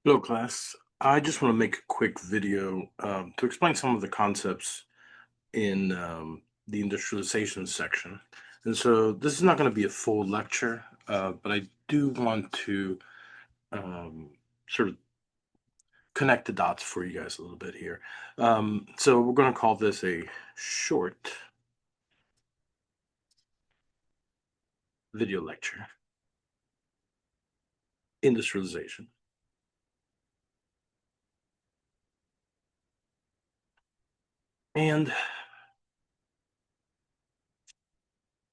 Hello, class. I just want to make a quick video to explain some of the concepts in the industrialization section. And so this is not going to be a full lecture, but I do want to um, sort of connect the dots for you guys a little bit here. So we're going to call this a short video lecture, Industrialization. And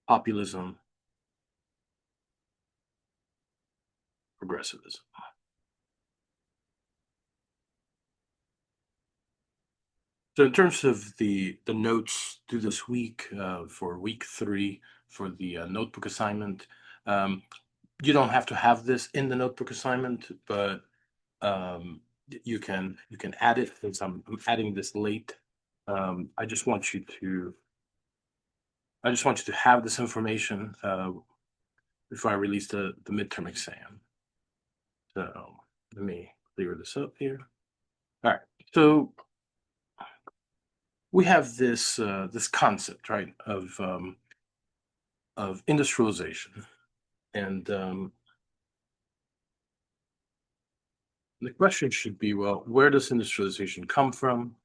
Populism, Progressivism. So in terms of the notes due this week for week 3 for the notebook assignment, um, you don't have to have this in the notebook assignment, but you can add it since I'm adding this late. I just want you to have this information before I release the midterm exam. So let me clear this up here. All right. So we have this concept, right, of industrialization. And the question should be, well, where does industrialization come from?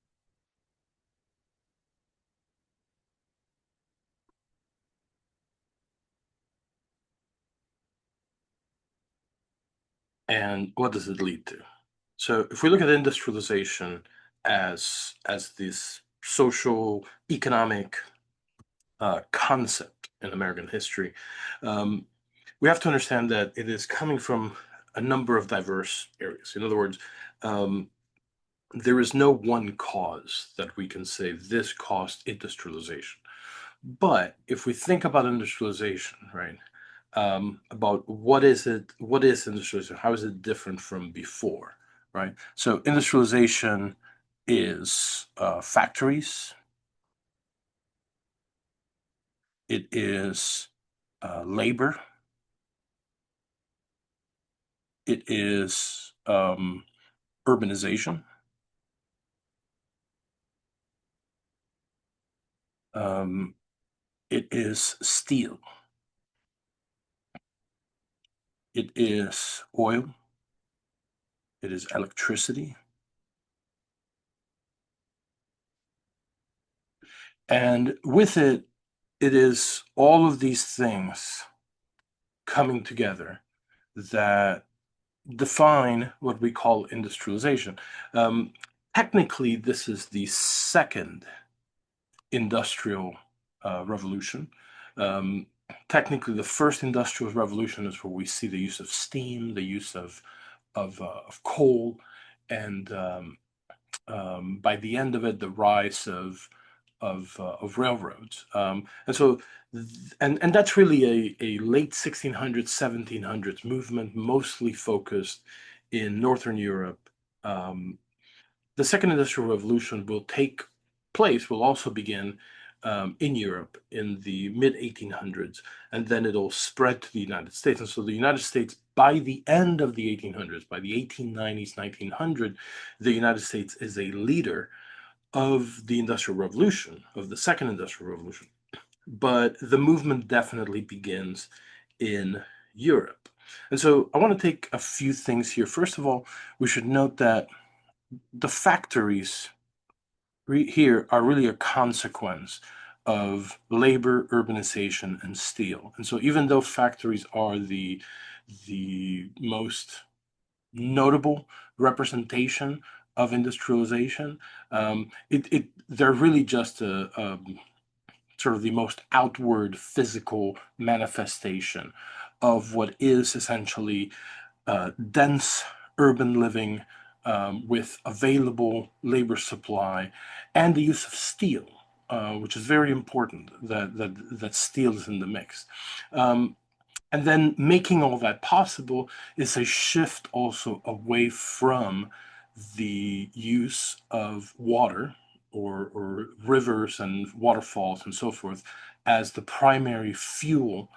And what does it lead to? So if we look at industrialization as this social, economic concept in American history, we have to understand that it is coming from a number of diverse areas. In other words, there is no one cause that we can say this caused industrialization. But if we think about industrialization, right, about what is industrialization? How is it different from before, right? So industrialization is factories. It is labor. It is urbanization. It is steel. It is oil. It is electricity. And with it, it is all of these things coming together that define what we call industrialization. Technically, this is the second industrial revolution. Technically, the first industrial revolution is where we see the use of steam, the use of coal, and by the end of it, the rise of railroads. And so, and that's really a late 1600s, 1700s movement, mostly focused in Northern Europe. The Second Industrial Revolution will also begin in Europe in the mid 1800s, and then it'll spread to the United States. And so the United States, by the end of the 1800s, by the 1890s, 1900, the United States is a leader of the Industrial Revolution, of the Second Industrial Revolution. But the movement definitely begins in Europe. And so I want to take a few things here. First of all, we should note that the factories here are really a consequence of labor, urbanization, and steel. And so even though factories are the most notable representation of industrialization, they're really just a sort of the most outward physical manifestation of what is essentially dense urban living with available labor supply and the use of steel, which is very important that steel is in the mix. And then making all that possible is a shift also away from the use of water or rivers and waterfalls and so forth as the primary fuel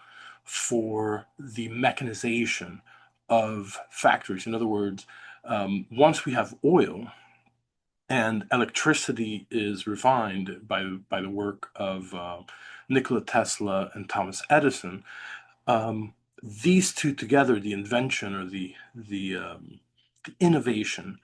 for the mechanization of factories. In other words, Once we have oil and electricity is refined by the work of Nikola Tesla and Thomas Edison, um, these two together, the invention or the innovation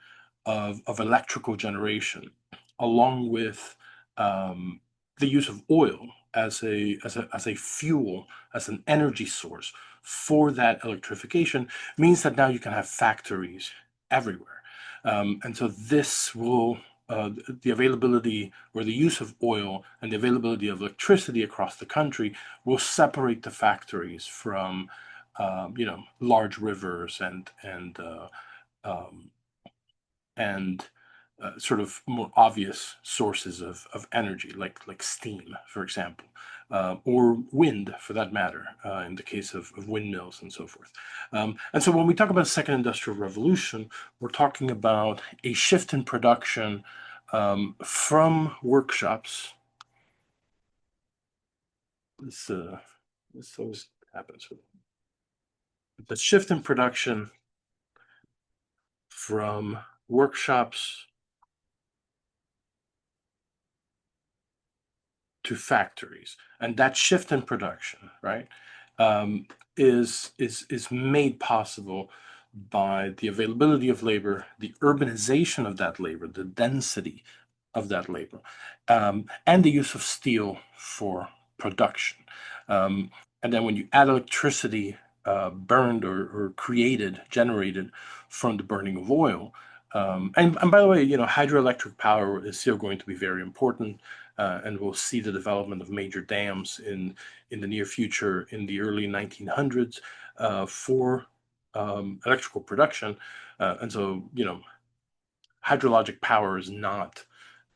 of electrical generation, along with um, the use of oil as a fuel, as an energy source for that electrification, means that now you can have factories everywhere. And so this will the availability or the use of oil and the availability of electricity across the country will separate the factories from large rivers um, and sort of more obvious sources of energy, like steam, for example, or wind, for that matter, in the case of windmills and so forth. And so when we talk about the second industrial revolution, we're talking about a shift in production from workshops. This always happens. The shift in production from workshops to factories, and that shift in production, right, um, is made possible by the availability of labor, the urbanization of that labor, the density of that labor, and the use of steel for production. Um, and then when you add electricity burned or created, generated from the burning of oil, and by the way, hydroelectric power is still going to be very important, and we'll see the development of major dams in the near future, in the early 1900s, for electrical production. And so, hydrologic power is not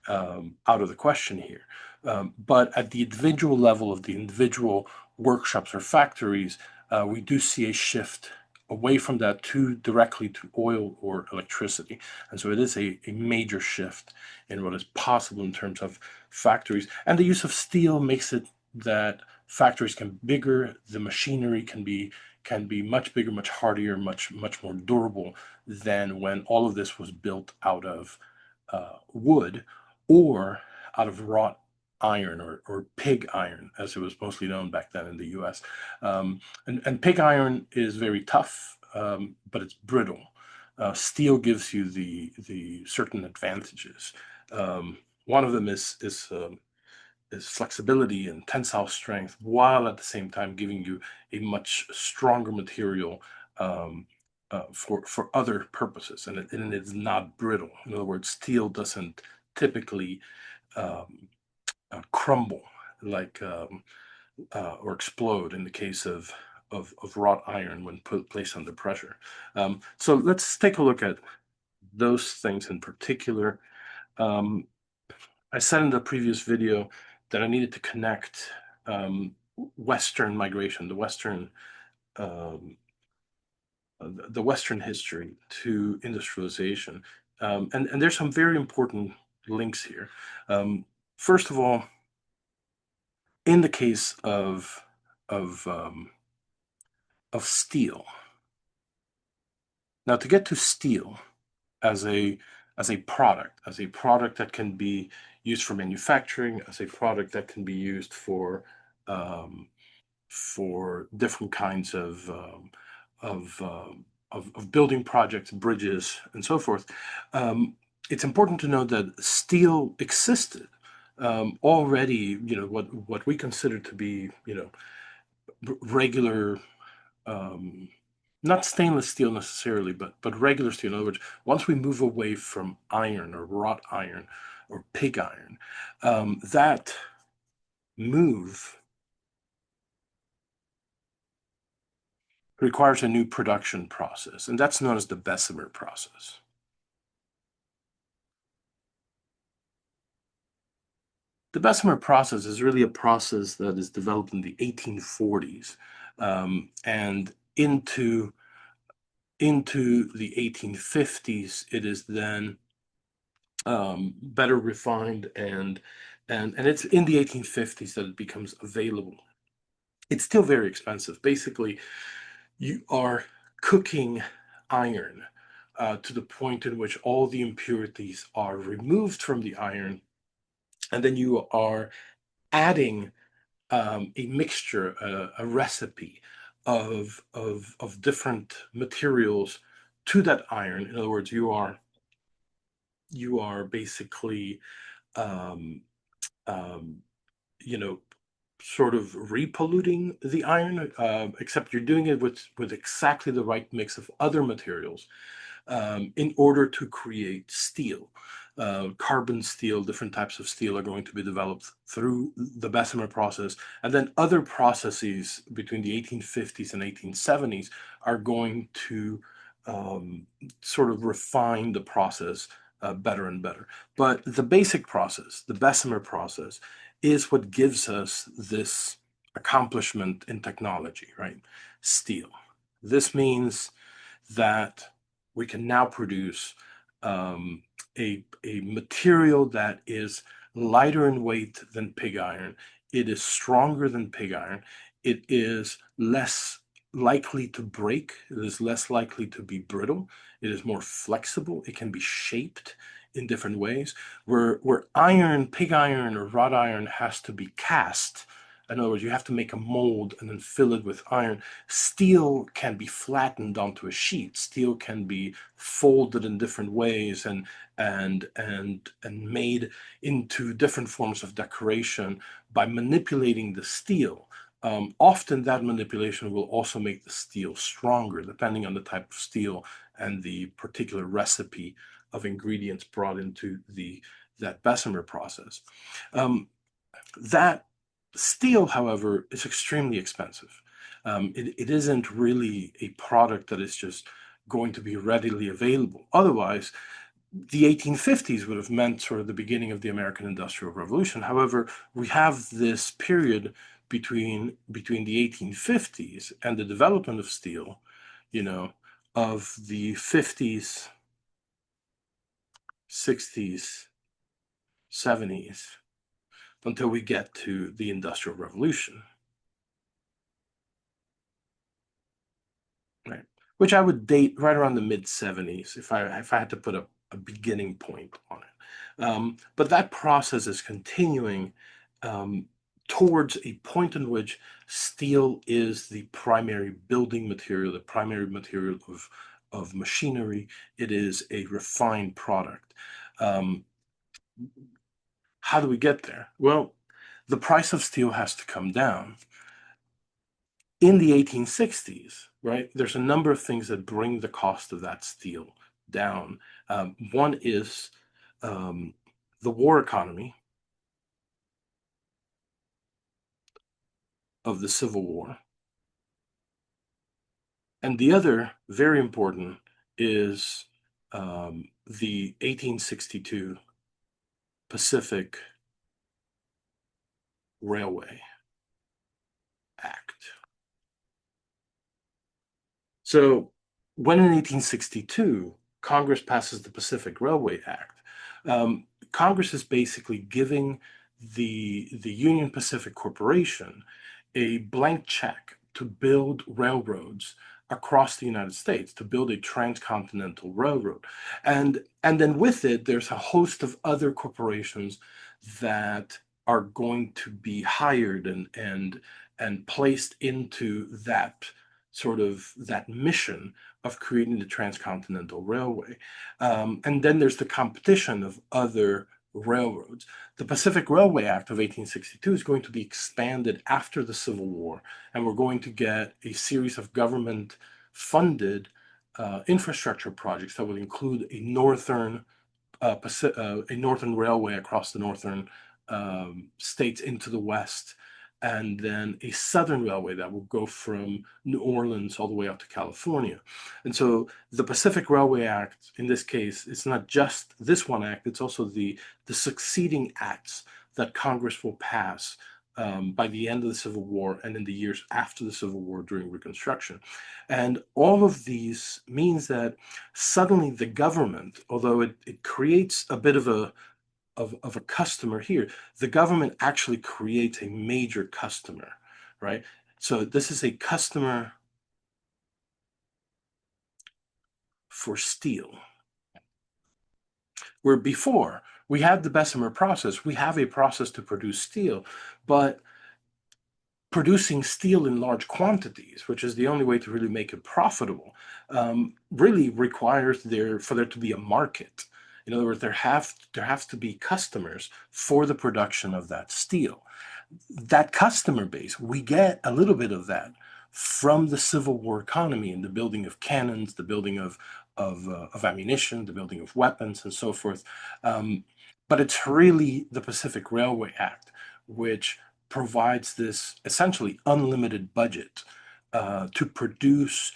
out of the question here. But at the individual level of the individual workshops or factories, we do see a shift away from that to directly to oil or electricity. And so it is a major shift in what is possible in terms of factories. And the use of steel makes it that factories can be bigger, the machinery can be much bigger, much hardier, much more durable than when all of this was built out of wood or out of wrought iron or pig iron, as it was mostly known back then in the US. And pig iron is very tough, but it's brittle. Steel gives you the certain advantages. One of them is flexibility and tensile strength, while at the same time giving you a much stronger material for other purposes, and it's not brittle. In other words, steel doesn't typically um, crumble like or explode in the case of wrought iron when placed under pressure. So let's take a look at those things in particular. Um, I said in the previous video that I needed to connect Western migration, um, the Western history to industrialization. And there's some very important links here. First of all, in the case of um, of steel. Now, to get to steel as as a product that can be used for manufacturing, as a product that can be used um, for different kinds of, um, of building projects, bridges, and so forth. Um, it's important to note that steel existed already. What we consider to be regular, um, not stainless steel necessarily, but regular steel. In other words, once we move away from iron or wrought iron or pig iron, that move requires a new production process, and that's known as the Bessemer process. The Bessemer process is really a process that is developed in the 1840s, and into the 1850s, it is then better refined, and it's in the 1850s that it becomes available. It's still very expensive. Basically, you are cooking iron to the point in which all the impurities are removed from the iron, and then you are adding a mixture, a recipe of different materials to that iron. In other words, you are basically um, um, you know, sort of repolluting the iron, except you're doing it with exactly the right mix of other materials in order to create steel. Carbon steel, different types of steel are going to be developed through the Bessemer process. And then other processes between the 1850s and 1870s are going to sort of refine the process better and better. But the basic process, the Bessemer process, is what gives us this accomplishment in technology, right? Steel. This means that we can now produce a material that is lighter in weight than pig iron. It is stronger than pig iron. It is less likely to break. It is less likely to be brittle. It is more flexible. It can be shaped in different ways. Where iron, pig iron, or wrought iron has to be cast. In other words, you have to make a mold and then fill it with iron. Steel can be flattened onto a sheet. Steel can be folded in different ways and made into different forms of decoration by manipulating the steel. Often that manipulation will also make the steel stronger, depending on the type of steel and the particular recipe of ingredients brought into that Bessemer process. That steel, however, is extremely expensive. It isn't really a product that is just going to be readily available. Otherwise, the 1850s would have meant sort of the beginning of the American Industrial Revolution. However, we have this period between the 1850s and the development of steel, of the 50s, 60s, 70s, until we get to the Industrial Revolution. Right. Which I would date right around the mid 70s if I had to put a beginning point on it. But that process is continuing um, towards a point in which steel is the primary building material, the primary material of machinery. It is a refined product. Um, how do we get there? Well, the price of steel has to come down. In the 1860s, right, there's a number of things that bring the cost of that steel down. One is the war economy of the Civil War. And the other, very important, is the 1862 Pacific Railway Act. So when in 1862, Congress passes the Pacific Railway Act, Congress is basically giving the Union Pacific Corporation a blank check to build railroads across the United States, to build a transcontinental railroad. And then with it, there's a host of other corporations that are going to be hired and placed into that sort of that mission of creating the transcontinental railway. And then there's the competition of other railroads. The Pacific Railway Act of 1862 is going to be expanded after the Civil War, and we're going to get a series of government funded infrastructure projects that will include a northern railway across the northern states into the west, and then a southern railway that will go from New Orleans all the way up to California. And so the Pacific Railway Act, in this case, it's not just this one act, it's also the succeeding acts that Congress will pass by the end of the Civil War and in the years after the Civil War during Reconstruction. And all of these means that suddenly the government, although it creates a bit of a customer here, the government actually creates a major customer, right? So this is a customer for steel. Where before we had the Bessemer process, we have a process to produce steel, but producing steel in large quantities, which is the only way to really make it profitable, really requires for there to be a market. In other words, there has to be customers for the production of that steel. That customer base, we get a little bit of that from the Civil War economy and the building of cannons, the building of ammunition, the building of weapons, and so forth. But it's really the Pacific Railway Act, which provides this essentially unlimited budget to produce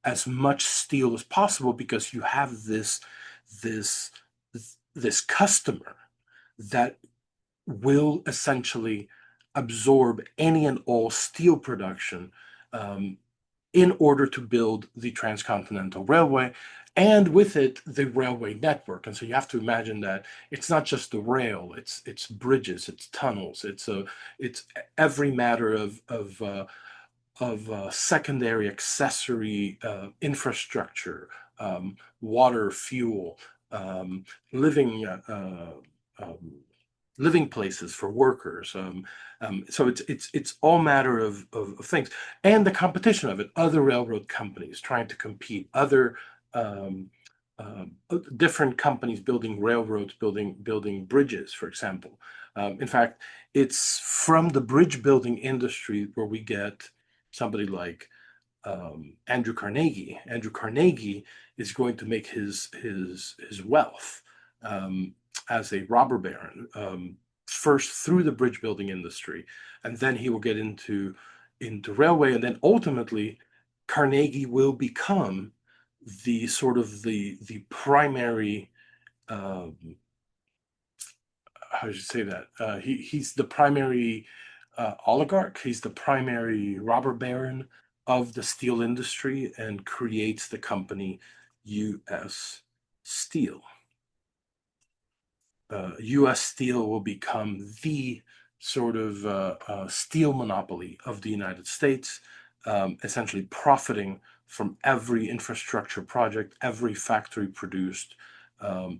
as much steel as possible, because you have this this customer that will essentially absorb any and all steel production in order to build the transcontinental railway, and with it the railway network. And so you have to imagine that it's not just the rail; it's bridges, it's tunnels, it's every matter of secondary accessory infrastructure, water, fuel, um, living living places for workers. So it's all matter of things, and the competition of it. Other railroad companies trying to compete, other um, different companies building railroads, building bridges, for example. In fact, it's from the bridge building industry where we get somebody like Andrew Carnegie. Andrew Carnegie is going to make his wealth as a robber baron, first through the bridge building industry, and then he will get into railway, and then ultimately Carnegie will become the sort of the primary. Um, how should you say that? He's the primary oligarch. He's the primary robber baron of the steel industry, and creates the company U.S. Steel. U.S. Steel will become the sort of steel monopoly of the United States, essentially profiting from every infrastructure project, every factory produced,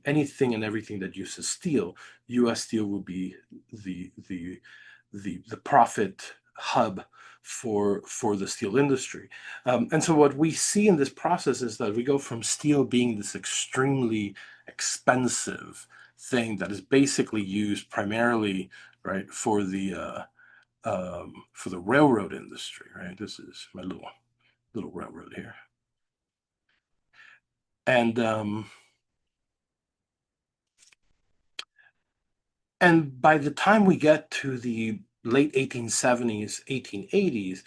anything and everything that uses steel. U.S. Steel will be the profit hub for the steel industry. And so what we see in this process is that we go from steel being this extremely expensive thing that is basically used primarily, right, for the railroad industry, right? This is my little railroad here, and and by the time we get to the late 1870s, 1880s,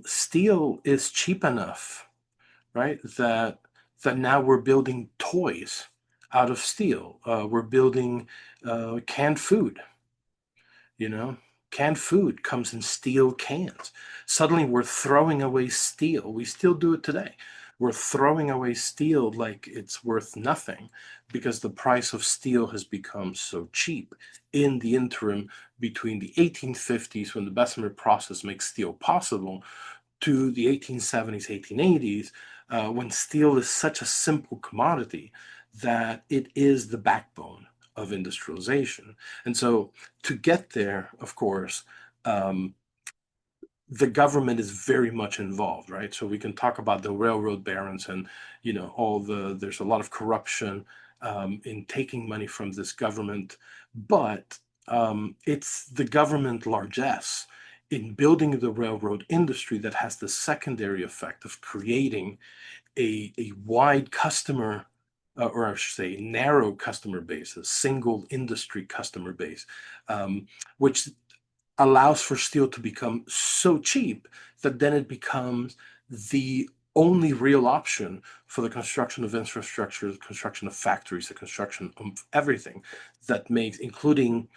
steel is cheap enough, right, that now we're building toys out of steel. We're building canned food. You know, canned food comes in steel cans. Suddenly we're throwing away steel. We still do it today. We're throwing away steel like it's worth nothing because the price of steel has become so cheap in the interim between the 1850s, when the Bessemer process makes steel possible, to the 1870s, 1880s, when steel is such a simple commodity that it is the backbone of industrialization. And so to get there, of course, um, the government is very much involved, right? So we can talk about the railroad barons and, there's a lot of corruption in taking money from this government, but it's the government largesse in building the railroad industry that has the secondary effect of creating a wide customer, or I should say, narrow customer base, a single industry customer base, which allows for steel to become so cheap that then it becomes the only real option for the construction of infrastructure, the construction of factories, the construction of everything that makes, including,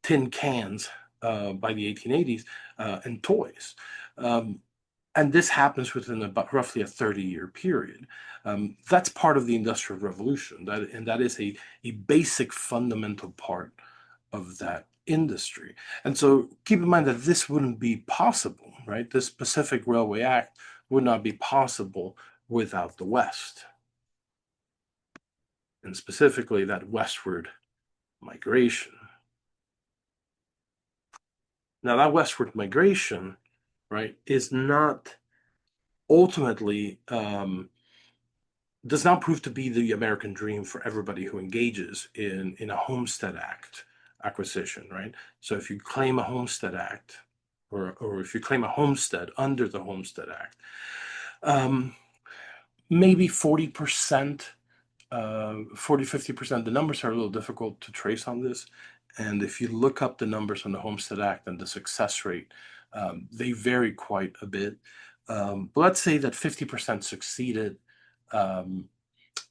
tin cans by the 1880s, and toys. Um, and this happens within about roughly a 30-year period. That's part of the Industrial Revolution, and that is a basic fundamental part of that industry. And so keep in mind that this wouldn't be possible, right? This Pacific Railway Act would not be possible without the West, and specifically that westward migration. Now, that westward migration, right, is not ultimately does not prove to be the American dream for everybody who engages in a Homestead Act acquisition, right? So if you claim a Homestead Act, or if you claim a homestead under the Homestead Act, maybe 40%, 50%. The numbers are a little difficult to trace on this. And if you look up the numbers on the Homestead Act and the success rate, they vary quite a bit. But let's say that 50% succeeded,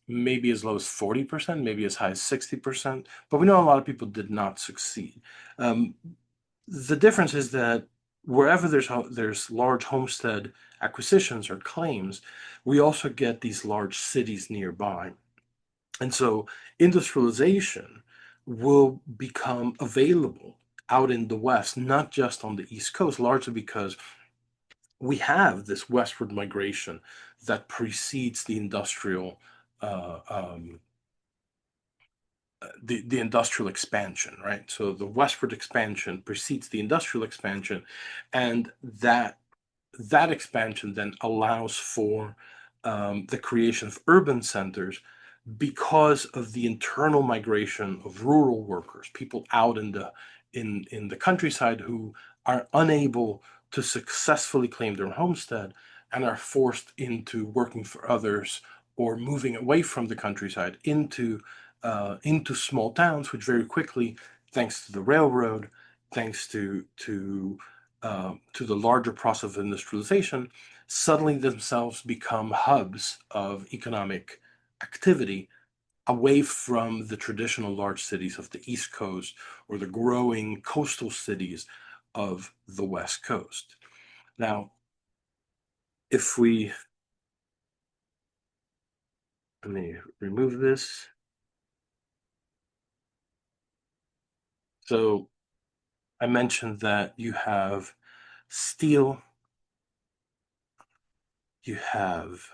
maybe as low as 40%, maybe as high as 60%. But we know a lot of people did not succeed. The difference is that wherever there's large homestead acquisitions or claims, we also get these large cities nearby. And so industrialization will become available out in the West, not just on the East Coast, largely because we have this westward migration that precedes the industrial uh, um, the industrial expansion, right? So the westward expansion precedes the industrial expansion, and that expansion then allows for the creation of urban centers because of the internal migration of rural workers, people out in the countryside who are unable to successfully claim their homestead and are forced into working for others or moving away from the countryside into small towns, which very quickly, thanks to the railroad, thanks to the larger process of industrialization, suddenly themselves become hubs of economic activity away from the traditional large cities of the East Coast or the growing coastal cities of the West Coast. Now, if we, let me remove this. So I mentioned that you have steel, you have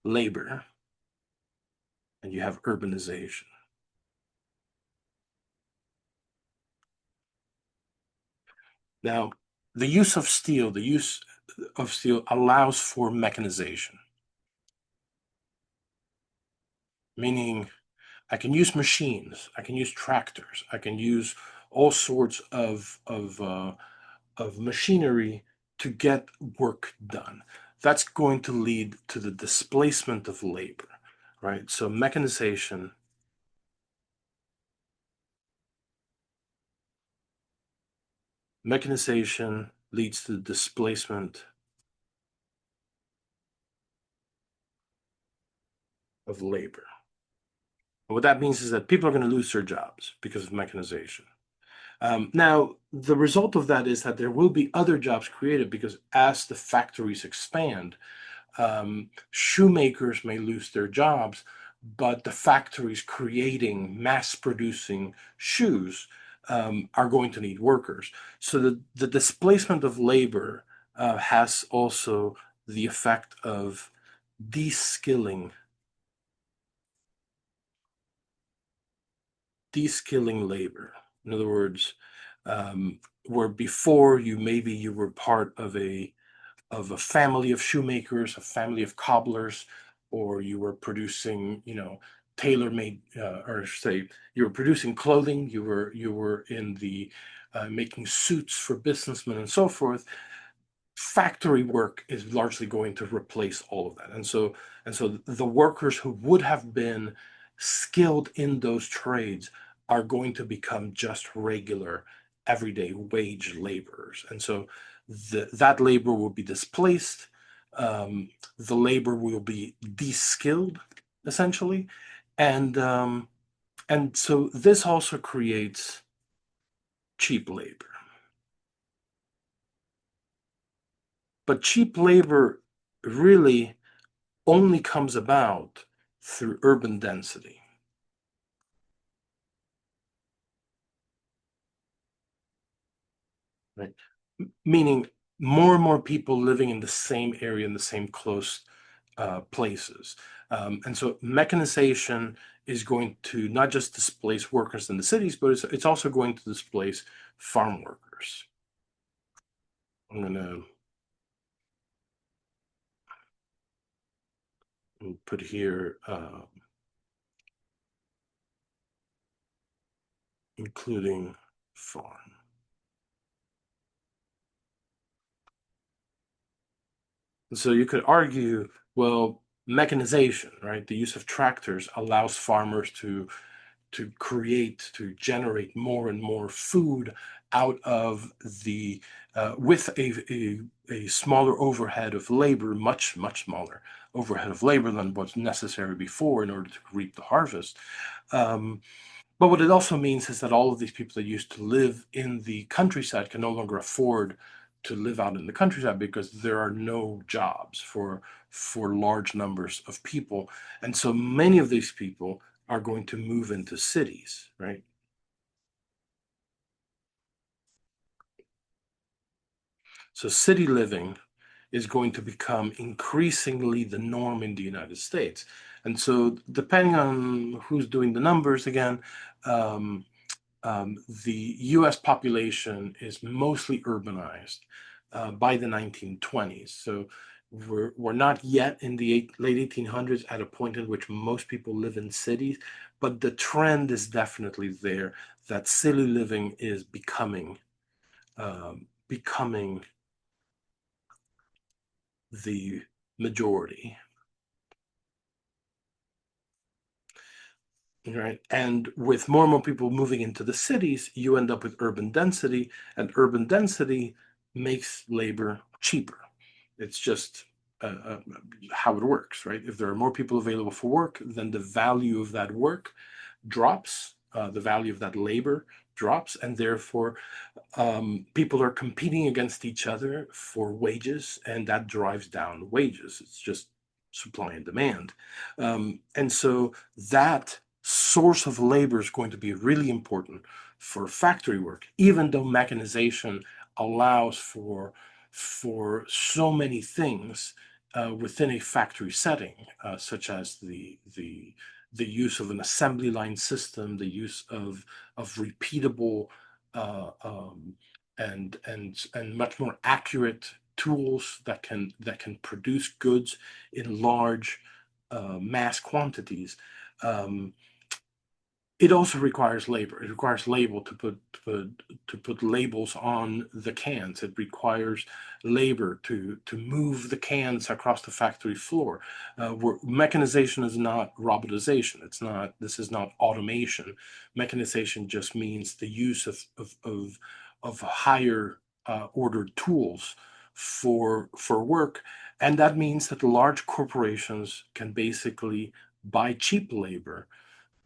labor, and you have urbanization. Now, the use of steel allows for mechanization, meaning I can use machines, I can use tractors, I can use all sorts of machinery to get work done. That's going to lead to the displacement of labor, right? So mechanization leads to the displacement of labor. And what that means is that people are going to lose their jobs because of mechanization. Now, the result of that is that there will be other jobs created because as the factories expand, shoemakers may lose their jobs, but the factories creating, mass producing shoes are going to need workers. So the displacement of labor has also the effect of de-skilling labor. In other words, where before you were part of a family of shoemakers, a family of cobblers, or you were producing, tailor-made, or say you were producing clothing. You were in the making suits for businessmen and so forth. Factory work is largely going to replace all of that, and so the workers who would have been skilled in those trades are going to become just regular everyday wage laborers, and so that labor will be displaced. The labor will be de-skilled essentially, and so this also creates cheap labor. But cheap labor really only comes about through urban density. Right? Meaning more and more people living in the same area, in the same close places. And so mechanization is going to not just displace workers in the cities, but it's also going to displace farm workers. I'm going to put here, including farm. And so you could argue, well, mechanization, right? The use of tractors allows farmers to generate more and more food out of the with a smaller overhead of labor, much smaller overhead of labor than what's necessary before in order to reap the harvest. But what it also means is that all of these people that used to live in the countryside can no longer afford to live out in the countryside because there are no jobs for large numbers of people. And so many of these people are going to move into cities, right? So city living is going to become increasingly the norm in the United States. And so depending on who's doing the numbers again, um, the US population is mostly urbanized by the 1920s. So we're not yet in the late 1800s at a point in which most people live in cities, but the trend is definitely there that city living is becoming the majority. Right. And with more and more people moving into the cities, you end up with urban density, and urban density makes labor cheaper. It's just how it works, right? If there are more people available for work, then the value of that work drops, the value of that labor drops, and therefore people are competing against each other for wages, and that drives down wages. It's just supply and demand. And so that source of labor is going to be really important for factory work, even though mechanization allows for so many things within a factory setting, such as the use of an assembly line system, the use of repeatable and much more accurate tools that can produce goods in large mass quantities. Um, it also requires labor. It requires label to put labels on the cans. It requires labor to move the cans across the factory floor. Where mechanization is not robotization. This is not automation. Mechanization just means the use of higher ordered tools for work, and that means that the large corporations can basically buy cheap labor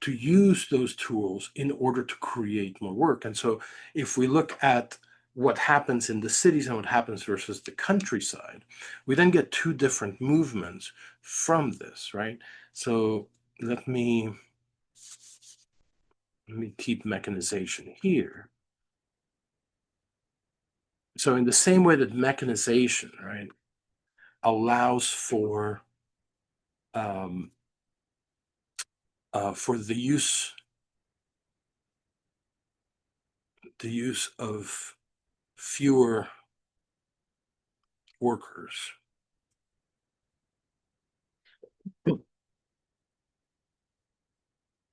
to use those tools in order to create more work. And so if we look at what happens in the cities and what happens versus the countryside, we then get two different movements from this, right? So let me keep mechanization here. So in the same way that mechanization, right, allows um, for the use of fewer workers.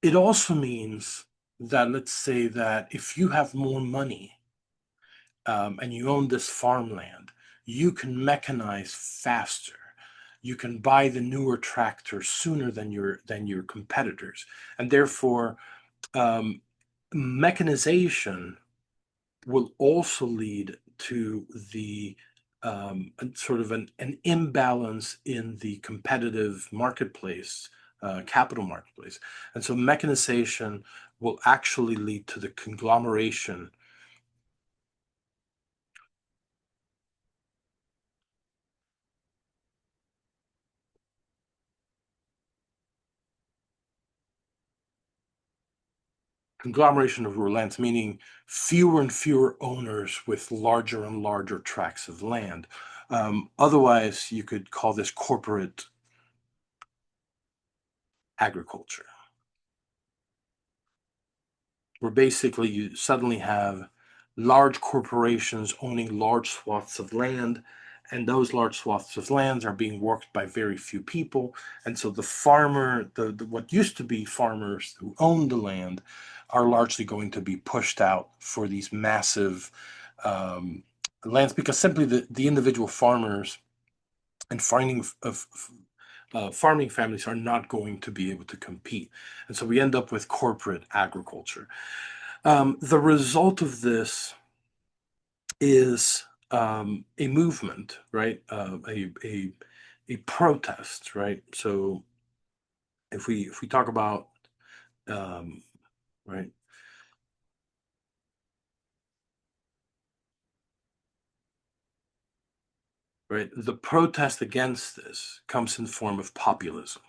It also means that, let's say that if you have more money and you own this farmland, you can mechanize faster. You can buy the newer tractor sooner than your competitors, and therefore um, mechanization will also lead to the sort of an imbalance in the competitive marketplace, capital marketplace. And so mechanization will actually lead to the conglomeration. conglomeration of rural lands, meaning fewer and fewer owners with larger and larger tracts of land. Otherwise, you could call this corporate agriculture, where basically you suddenly have large corporations owning large swaths of land, and those large swaths of lands are being worked by very few people. And so the farmer, what used to be farmers who owned the land, are largely going to be pushed out for these massive lands, because simply the individual farmers and farming families are not going to be able to compete. And so we end up with corporate agriculture. The result of this is a movement, right? A protest, right? So if we talk about right, right, the protest against this comes in the form of populism.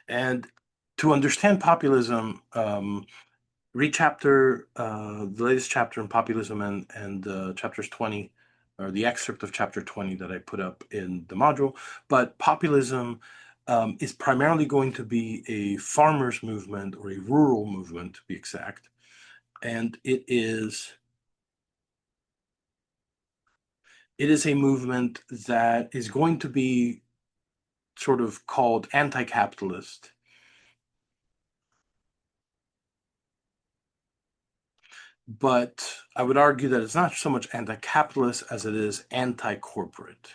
And to understand populism, read the latest chapter in Populism, and chapters 20, or the excerpt of chapter 20 that I put up in the module. But populism is primarily going to be a farmers' movement, or a rural movement to be exact. And it is a movement that is going to be sort of called anti-capitalist, but I would argue that it's not so much anti-capitalist as it is anti-corporate.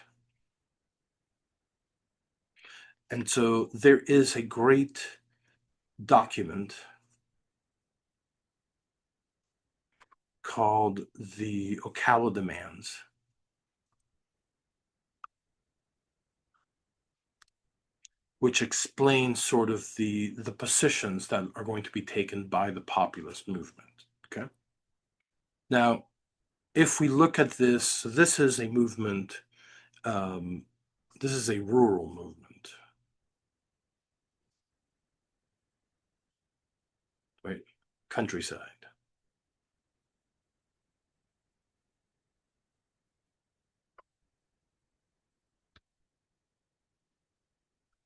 And so there is a great document called the Ocala Demands, which explains sort of the positions that are going to be taken by the populist movement. Okay. Now, if we look at this, so this is a movement, this is a rural movement, right? Countryside.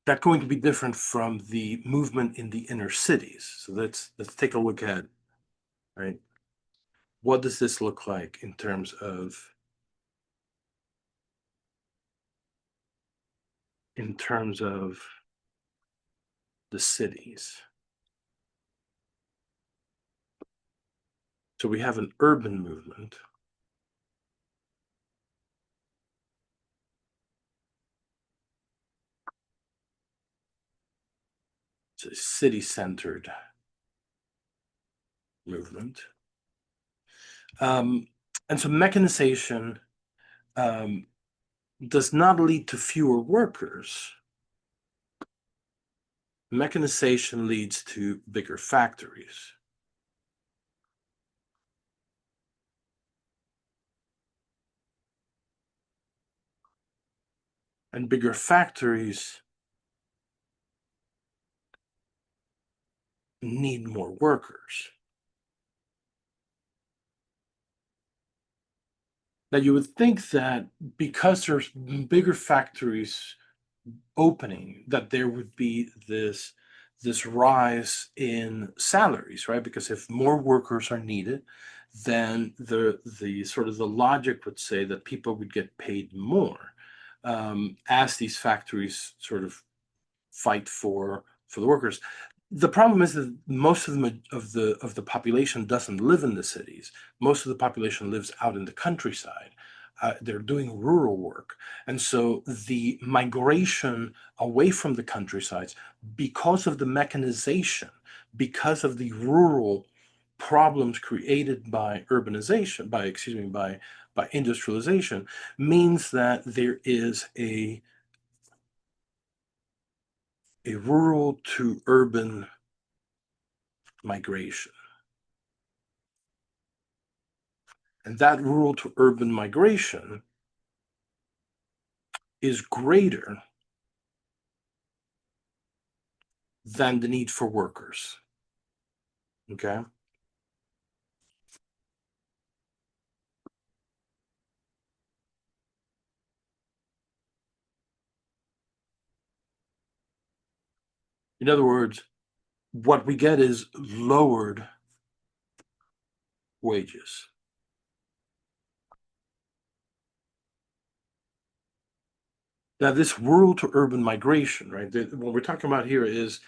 That's going to be different from the movement in the inner cities. So let's take a look at, right, what does this look like in terms of the cities. So we have an urban movement. It's a city-centered movement. And so mechanization does not lead to fewer workers. Mechanization leads to bigger factories. And bigger factories need more workers. Now, you would think that because there's bigger factories opening, that there would be this rise in salaries, right? Because if more workers are needed, then the sort of the logic would say that people would get paid more, as these factories sort of fight for the workers. The problem is that most of the population doesn't live in the cities. Most of the population lives out in the countryside. They're doing rural work, and so the migration away from the countrysides, because of the mechanization, because of the rural problems created by urbanization, by industrialization, means that there is a rural to urban migration. And that rural to urban migration is greater than the need for workers. Okay. In other words, what we get is lowered wages. Now, this rural to urban migration, right? What we're talking about here is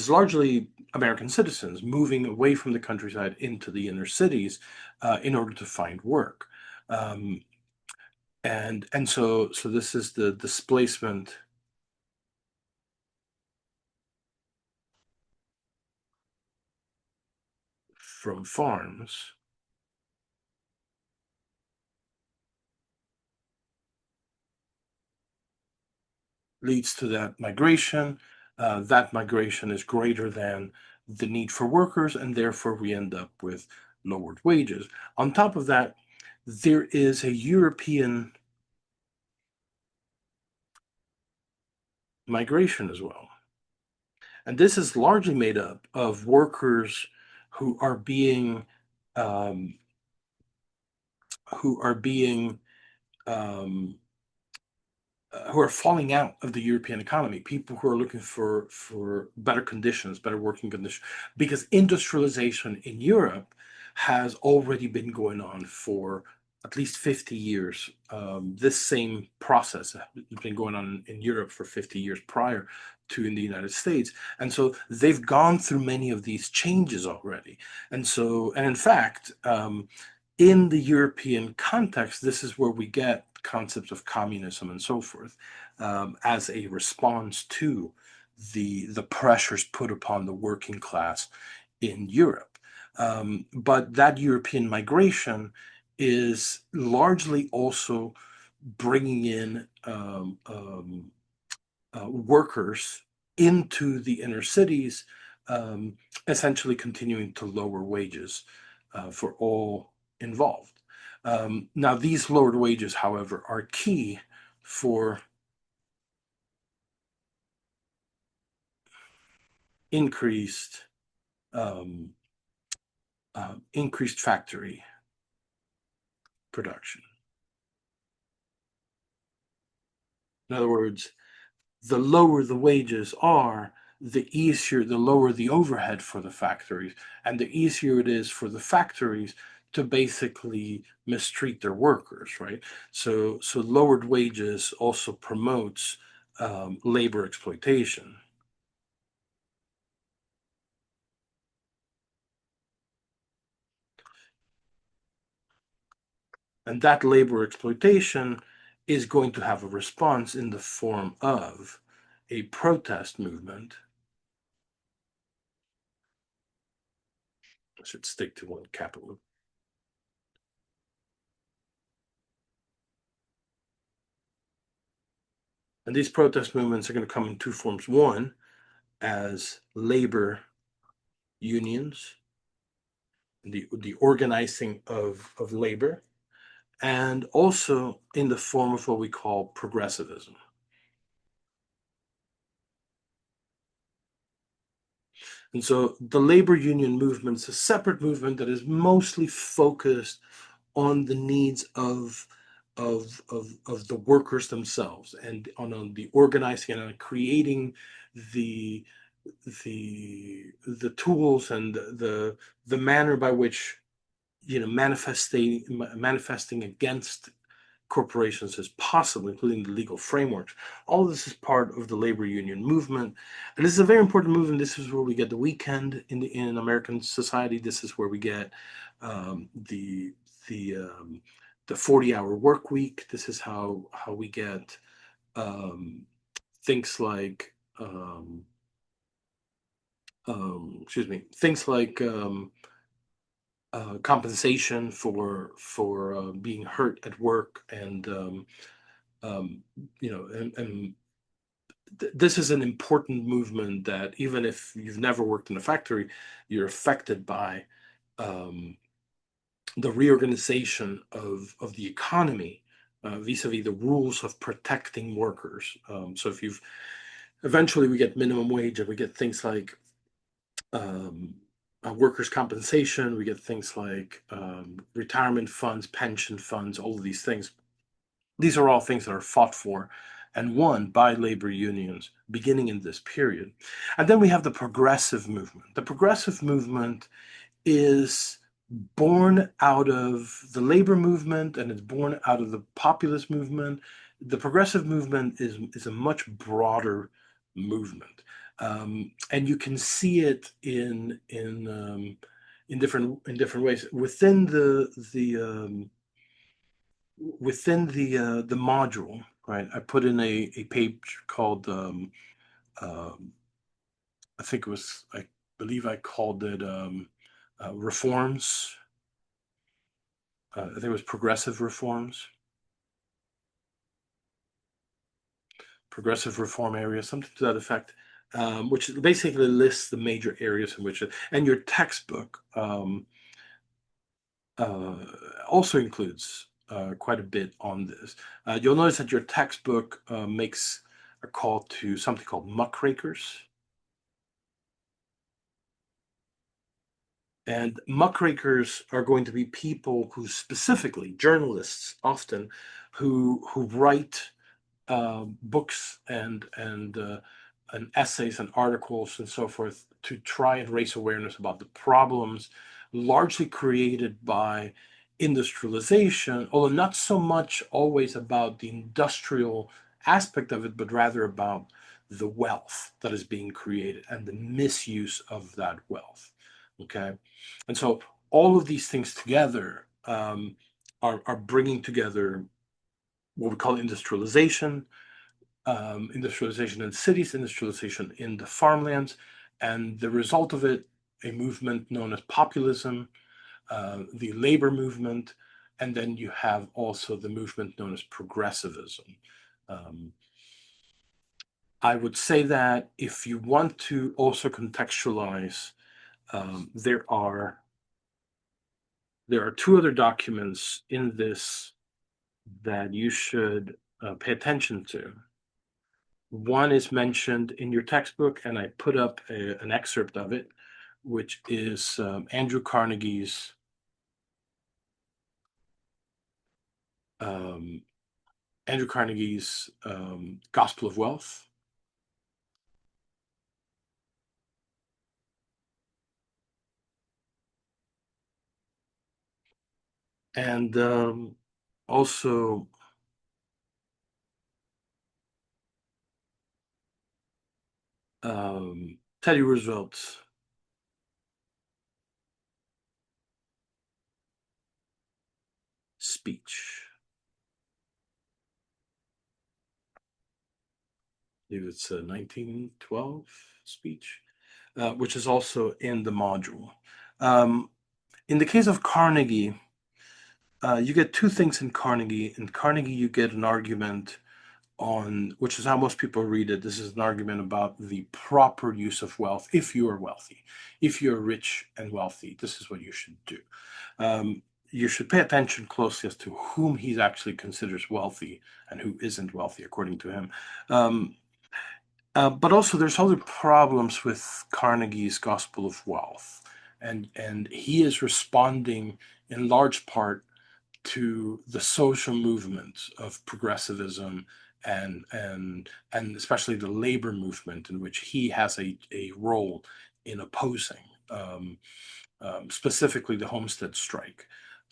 largely American citizens moving away from the countryside into the inner cities in order to find work, um, and so this is the displacement from farms leads to that migration. That migration is greater than the need for workers, and therefore we end up with lowered wages. On top of that, there is a European migration as well. And this is largely made up of workers who are being um, who are being um, who are falling out of the European economy, people who are looking for better conditions, better working conditions, because industrialization in Europe has already been going on for at least 50 years. This same process has been going on in Europe for 50 years prior to in the United States. And so they've gone through many of these changes already. And in fact, in the European context, this is where we get concepts of communism and so forth as a response to the pressures put upon the working class in Europe. But that European migration is largely also bringing in workers into the inner cities, um, essentially continuing to lower wages for all involved. Now, these lowered wages, however, are key for increased um, increased factory production. In other words, the lower the wages are, the lower the overhead for the factories, and the easier it is for the factories to basically mistreat their workers, right? So lowered wages also promotes labor exploitation. And that labor exploitation is going to have a response in the form of a protest movement. I should stick to one capital. And these protest movements are going to come in two forms. One, as labor unions, the organizing of labor, and also in the form of what we call progressivism. And so the labor union movement is a separate movement that is mostly focused on the needs of the workers themselves and on the organizing and on creating the the tools and the manner by which manifesting against corporations is possible, including the legal frameworks. All of this is part of the labor union movement, and this is a very important movement. This is where we get the weekend in American society. This is where we get um, the the um, the 40-hour work week. This is how we get um, things like things like compensation for being hurt at work, and um, and this is an important movement that even if you've never worked in a factory, you're affected by um, the reorganization of the economy vis-a-vis the rules of protecting workers. So if you've Eventually, we get minimum wage, and we get things like um, workers' compensation. We get things like retirement funds, pension funds, all of these things. These are all things that are fought for and won by labor unions beginning in this period. And then we have the progressive movement. The progressive movement is born out of the labor movement, and it's born out of the populist movement. The progressive movement is a much broader movement, and you can see it in different ways within the module. Right, I put in a page called um, I think it was, I believe I called it reforms. I think it was progressive reform area, something to that effect, which basically lists the major areas in which and your textbook uh, also includes quite a bit on this. You'll notice that your textbook makes a call to something called muckrakers. And muckrakers are going to be people who, specifically journalists often, who write books and essays and articles and so forth to try and raise awareness about the problems largely created by industrialization, although not so much always about the industrial aspect of it, but rather about the wealth that is being created and the misuse of that wealth. Okay. And so all of these things together are bringing together what we call industrialization, industrialization in cities, industrialization in the farmlands, and the result of it, a movement known as populism, the labor movement, and then you have also the movement known as progressivism. Um, I would say that if you want to also contextualize, there are two other documents in this that you should pay attention to. One is mentioned in your textbook, and I put up an excerpt of it, which is um, Andrew Carnegie's Gospel of Wealth. And also Teddy Roosevelt's speech. I believe it's a 1912 speech, which is also in the module. In the case of Carnegie, you get two things in Carnegie. In Carnegie, you get an argument on, which is how most people read it. This is an argument about the proper use of wealth. If you are wealthy, if you're rich and wealthy, this is what you should do. You should pay attention closely as to whom he actually considers wealthy and who isn't wealthy, according to him. But also, there's other problems with Carnegie's Gospel of Wealth, and he is responding in large part to the social movement of progressivism and especially the labor movement in which he has a role in opposing, specifically the Homestead strike.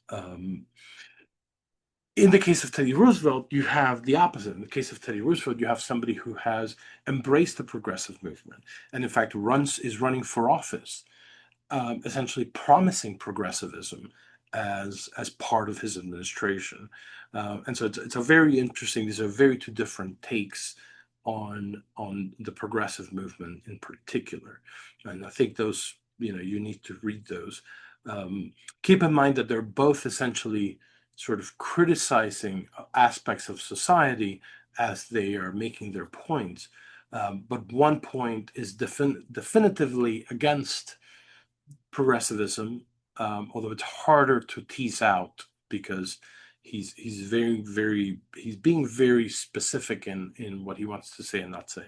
Um, in the case of Teddy Roosevelt, you have the opposite. In the case of Teddy Roosevelt, you have somebody who has embraced the progressive movement and, in fact, is running for office, essentially promising progressivism as part of his administration. And so it's a very interesting. These are very two different takes on the progressive movement in particular, and I think those, you need to read those. Keep in mind that they're both essentially sort of criticizing aspects of society as they are making their points. But one point is definitively against progressivism, although it's harder to tease out because he's he's being very specific in what he wants to say and not say.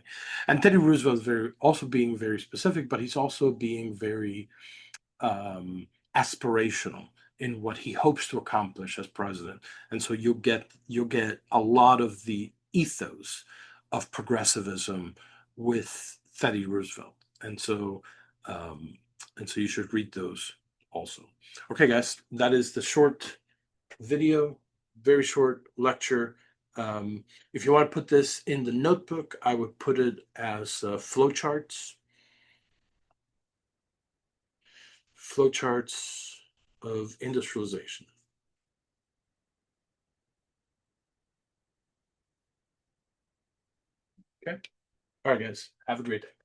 And Teddy Roosevelt is also being very specific, but he's also being very aspirational in what he hopes to accomplish as president. And so you'll get a lot of the ethos of progressivism with Teddy Roosevelt. Um, and so you should read those also. Okay, guys, that is the short video, very short lecture. If you want to put this in the notebook, I would put it as flowcharts. Flowcharts of industrialization. Okay. All right, guys. Have a great day.